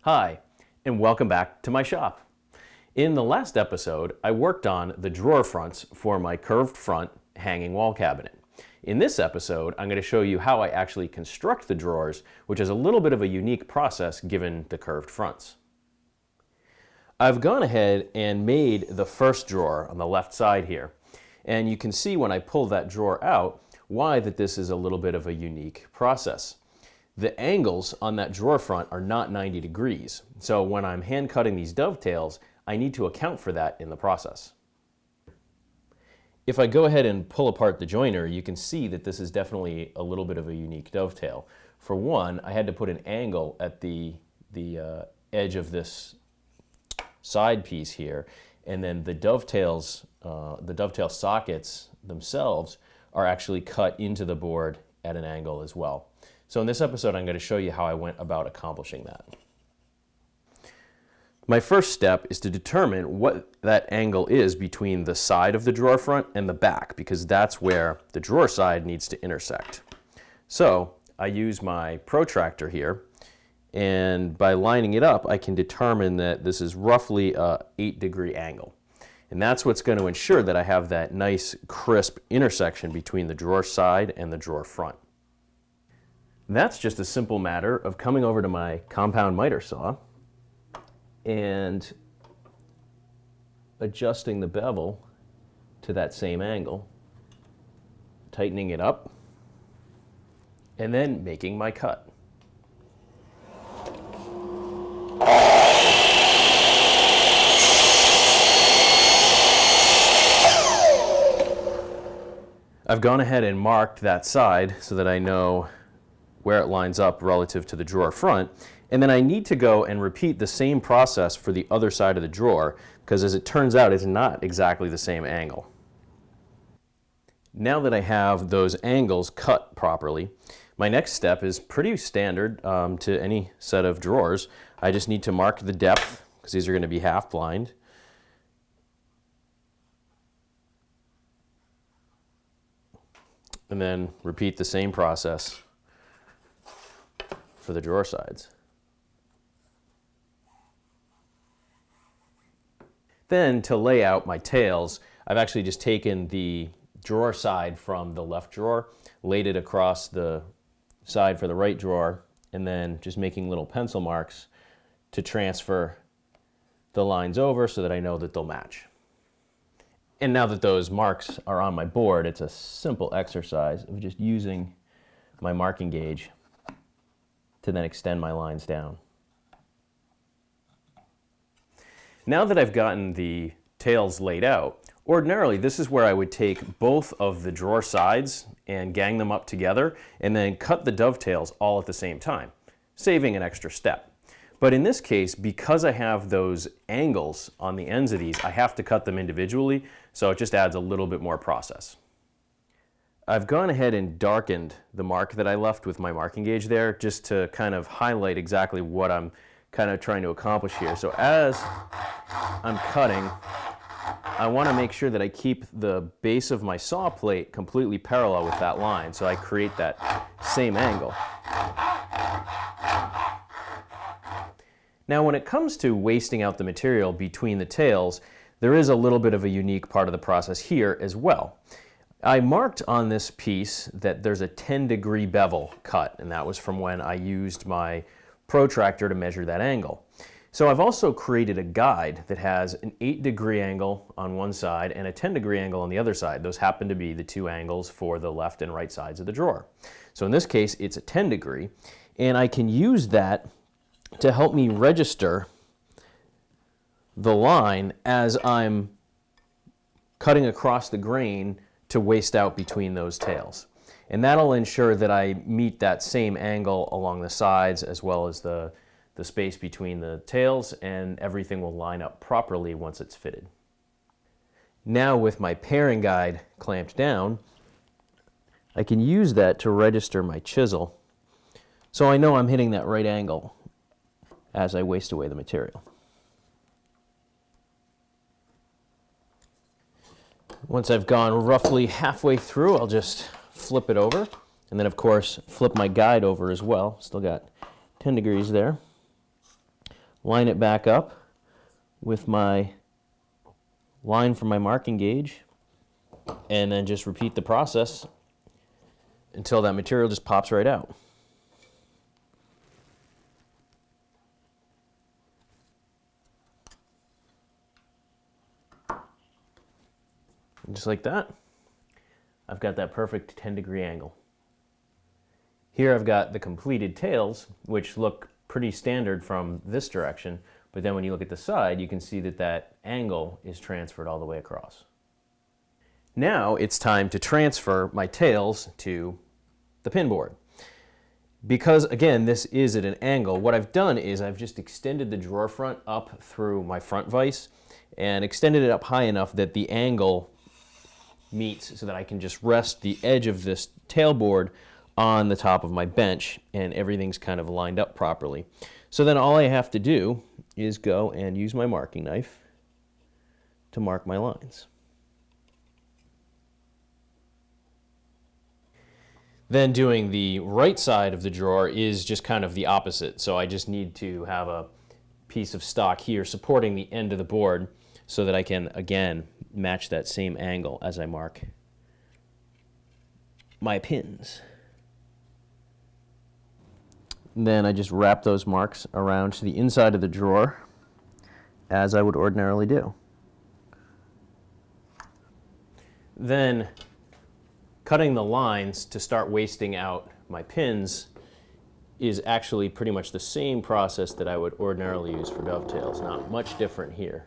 Hi, and welcome back to my shop. In the last episode, I worked on the drawer fronts for my curved front hanging wall cabinet. In this episode, I'm going to show you how I actually construct the drawers, which is a little bit of a unique process given the curved fronts. I've gone ahead and made the first drawer on the left side here, and you can see when I pull that drawer out why that this is a little bit of a unique process. The angles on that drawer front are not 90 degrees, so when I'm hand cutting these dovetails, I need to account for that in the process. If I go ahead and pull apart the joiner, you can see that this is definitely a little bit of a unique dovetail. For one, I had to put an angle at the edge of this side piece here, and then the dovetail sockets themselves are actually cut into the board at an angle as well. So in this episode, I'm going to show you how I went about accomplishing that. My first step is to determine what that angle is between the side of the drawer front and the back, because that's where the drawer side needs to intersect. So I use my protractor here, and by lining it up, I can determine that this is roughly a 8-degree angle. And that's what's going to ensure that I have that nice, crisp intersection between the drawer side and the drawer front. That's just a simple matter of coming over to my compound miter saw and adjusting the bevel to that same angle, tightening it up, and then making my cut. I've gone ahead and marked that side so that I know where it lines up relative to the drawer front, and then I need to go and repeat the same process for the other side of the drawer, because as it turns out, it's not exactly the same angle. Now that I have those angles cut properly, my next step is pretty standard to any set of drawers. I just need to mark the depth, because these are going to be half blind. And then repeat the same process for the drawer sides. Then to lay out my tails, I've actually just taken the drawer side from the left drawer, laid it across the side for the right drawer, and then just making little pencil marks to transfer the lines over so that I know that they'll match. And now that those marks are on my board, it's a simple exercise of just using my marking gauge to then extend my lines down. Now that I've gotten the tails laid out, ordinarily this is where I would take both of the drawer sides and gang them up together and then cut the dovetails all at the same time, saving an extra step. But in this case, because I have those angles on the ends of these, I have to cut them individually, so it just adds a little bit more process. I've gone ahead and darkened the mark that I left with my marking gauge there, just to kind of highlight exactly what I'm kind of trying to accomplish here. So as I'm cutting, I want to make sure that I keep the base of my saw plate completely parallel with that line, so I create that same angle. Now when it comes to wasting out the material between the tails, there is a little bit of a unique part of the process here as well. I marked on this piece that there's a 10-degree bevel cut, and that was from when I used my protractor to measure that angle. So I've also created a guide that has an 8-degree angle on one side and a 10-degree angle on the other side. Those happen to be the two angles for the left and right sides of the drawer. So in this case, it's a 10-degree, and I can use that to help me register the line as I'm cutting across the grain to waste out between those tails. And that'll ensure that I meet that same angle along the sides as well as the space between the tails, and everything will line up properly once it's fitted. Now with my paring guide clamped down, I can use that to register my chisel so I know I'm hitting that right angle as I waste away the material. Once I've gone roughly halfway through, I'll just flip it over, and then of course flip my guide over as well. Still got 10 degrees there. line it back up with my line from my marking gauge, and then just repeat the process until that material just pops right out. And just like that, I've got that perfect 10-degree angle. Here I've got the completed tails, which look pretty standard from this direction, but then when you look at the side, you can see that that angle is transferred all the way across. Now it's time to transfer my tails to the pin board. Because again, this is at an angle, what I've done is I've just extended the drawer front up through my front vise and extended it up high enough that the angle meets so that I can just rest the edge of this tailboard on the top of my bench and everything's kind of lined up properly. So then all I have to do is go and use my marking knife to mark my lines. Then doing the right side of the drawer is just kind of the opposite. So I just need to have a piece of stock here supporting the end of the board so that I can, again, match that same angle as I mark my pins. And then I just wrap those marks around to the inside of the drawer as I would ordinarily do. Then cutting the lines to start wasting out my pins is actually pretty much the same process that I would ordinarily use for dovetails, not much different here.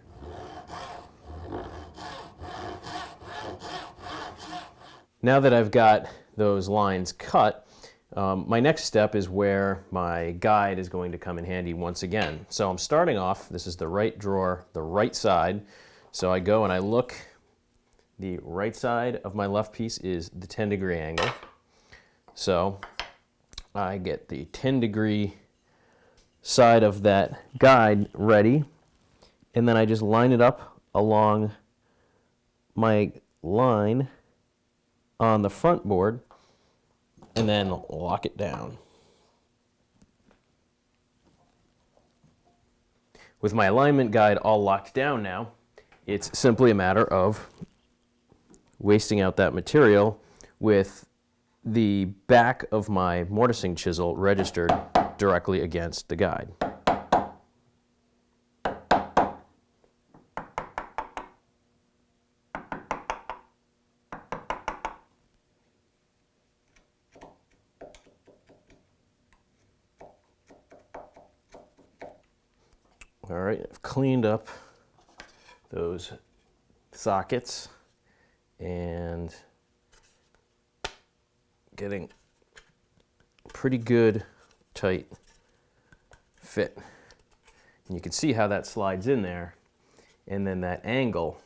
Now that I've got those lines cut, my next step is where my guide is going to come in handy once again. So I'm starting off, this is the right drawer, the right side. So I go and I look. The right side of my left piece is the 10-degree angle. So I get the 10-degree side of that guide ready, and then I just line it up along my line on the front board and then lock it down. With my alignment guide all locked down now, it's simply a matter of wasting out that material with the back of my mortising chisel registered directly against the guide. All right, I've cleaned up those sockets and getting pretty good tight fit. And you can see how that slides in there, and then that angle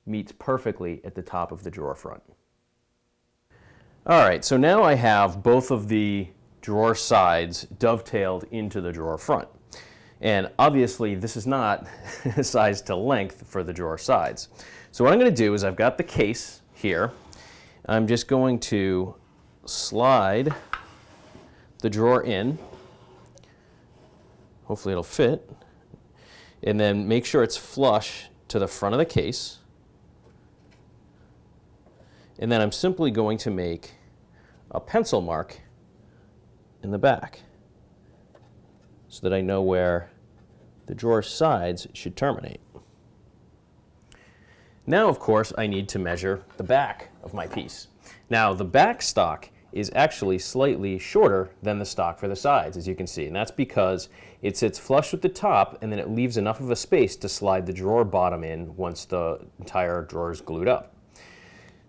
meets perfectly at the top of the drawer front. All right, so now I have both of the drawer sides dovetailed into the drawer front. And obviously this is not size to length for the drawer sides. So what I'm going to do is I've got the case here. I'm just going to slide the drawer in. Hopefully it'll fit. And then make sure it's flush to the front of the case. And then I'm simply going to make a pencil mark in the back so that I know where the drawer sides should terminate. Now, of course, I need to measure the back of my piece. Now, the back stock is actually slightly shorter than the stock for the sides, as you can see, and that's because it sits flush with the top and then it leaves enough of a space to slide the drawer bottom in once the entire drawer is glued up.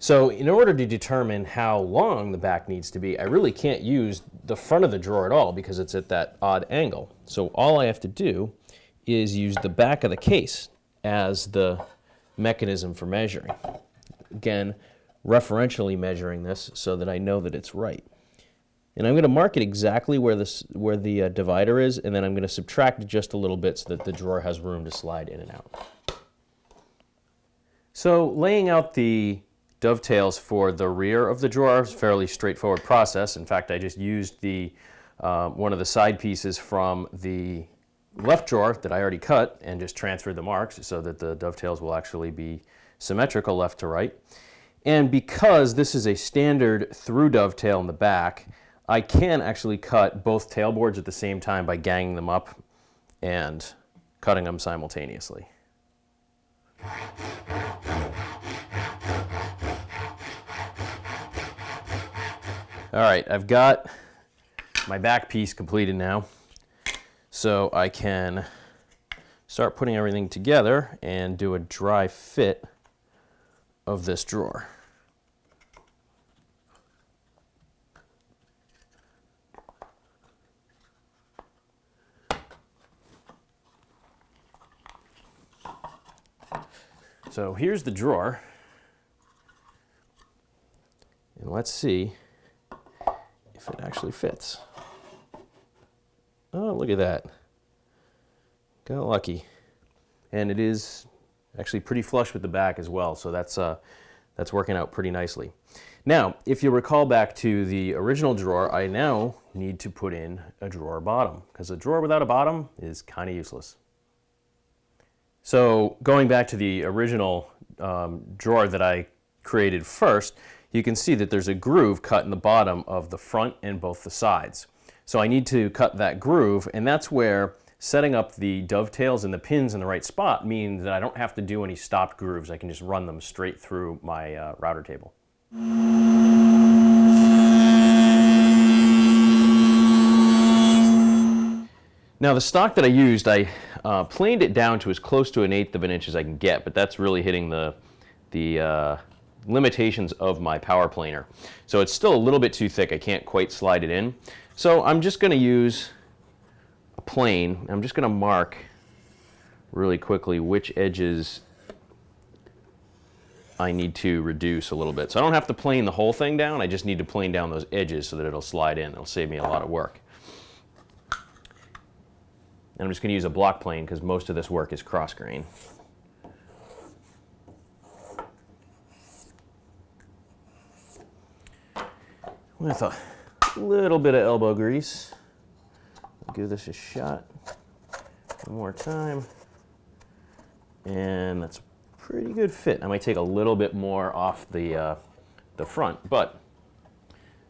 So in order to determine how long the back needs to be, I really can't use the front of the drawer at all because it's at that odd angle. So all I have to do is use the back of the case as the mechanism for measuring. Again, referentially measuring this so that I know that it's right. And I'm going to mark it exactly where the divider is, and then I'm going to subtract just a little bit so that the drawer has room to slide in and out. So laying out the dovetails for the rear of the drawer is a fairly straightforward process. In fact, I just used one of the side pieces from the left drawer that I already cut and just transferred the marks so that the dovetails will actually be symmetrical left to right. And because this is a standard through dovetail in the back, I can actually cut both tailboards at the same time by ganging them up and cutting them simultaneously. All right, I've got my back piece completed now, so I can start putting everything together and do a dry fit of this drawer. So here's the drawer, and let's see if it actually fits. Oh, look at that. Got lucky. And it is actually pretty flush with the back as well, so that's working out pretty nicely. Now, if you recall back to the original drawer, I now need to put in a drawer bottom, because a drawer without a bottom is kind of useless. So going back to the original drawer that I created first, you can see that there's a groove cut in the bottom of the front and both the sides. So I need to cut that groove, and that's where setting up the dovetails and the pins in the right spot means that I don't have to do any stopped grooves. I can just run them straight through my router table. Now the stock that I used, I planed it down to as close to 1/8 of an inch as I can get, but that's really hitting the limitations of my power planer. So it's still a little bit too thick. I can't quite slide it in. So I'm just going to use a plane. I'm just going to mark really quickly which edges I need to reduce a little bit. So I don't have to plane the whole thing down. I just need to plane down those edges so that it'll slide in. It'll save me a lot of work. And I'm just going to use a block plane because most of this work is cross grain. With a little bit of elbow grease, I'll give this a shot one more time, and that's a pretty good fit. I might take a little bit more off the front, but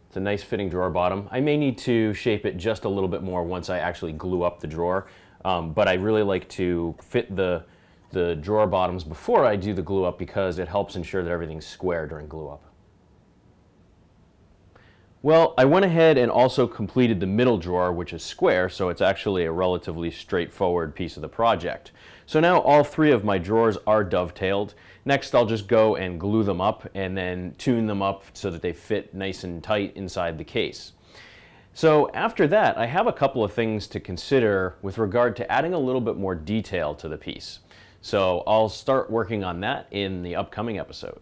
it's a nice fitting drawer bottom. I may need to shape it just a little bit more once I actually glue up the drawer, but I really like to fit the drawer bottoms before I do the glue up because it helps ensure that everything's square during glue up. Well, I went ahead and also completed the middle drawer, which is square, so it's actually a relatively straightforward piece of the project. So now all three of my drawers are dovetailed. Next, I'll just go and glue them up and then tune them up so that they fit nice and tight inside the case. So after that, I have a couple of things to consider with regard to adding a little bit more detail to the piece. So I'll start working on that in the upcoming episode.